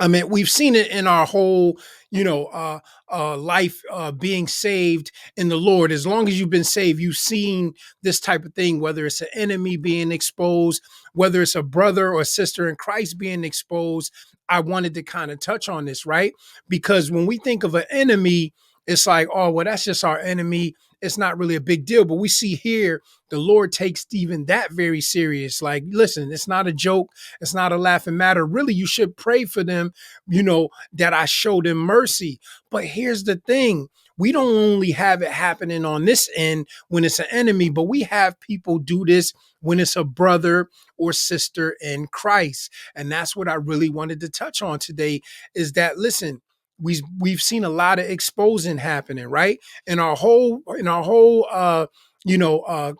I mean, we've seen it in our whole, life being saved in the Lord. As long as you've been saved, you've seen this type of thing, whether it's an enemy being exposed, whether it's a brother or sister in Christ being exposed. I wanted to kind of touch on this, right? Because when we think of an enemy, it's like, oh, well, that's just our enemy. It's not really a big deal. But we see here the Lord takes even that very serious. Like, listen, it's not a joke. It's not a laughing matter. Really, you should pray for them, that I show them mercy. But here's the thing. We don't only have it happening on this end when it's an enemy, but we have people do this when it's a brother or sister in Christ. And that's what I really wanted to touch on today is that, listen, we've seen a lot of exposing happening, right? In our whole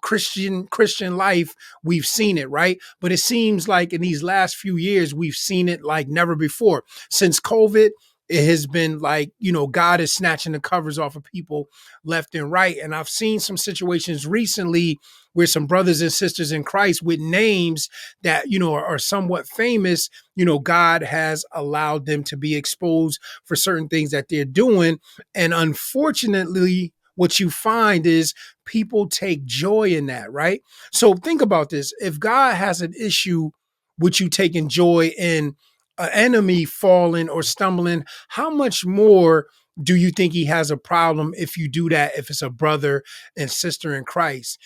Christian life, we've seen it, right? But it seems like in these last few years, we've seen it like never before. Since COVID, it has been like, God is snatching the covers off of people left and right. And I've seen some situations recently where some brothers and sisters in Christ with names that, are somewhat famous, God has allowed them to be exposed for certain things that they're doing. And unfortunately, what you find is people take joy in that, right? So think about this. If God has an issue with you taking joy in an enemy falling or stumbling, how much more do you think he has a problem if you do that, if it's a brother and sister in Christ?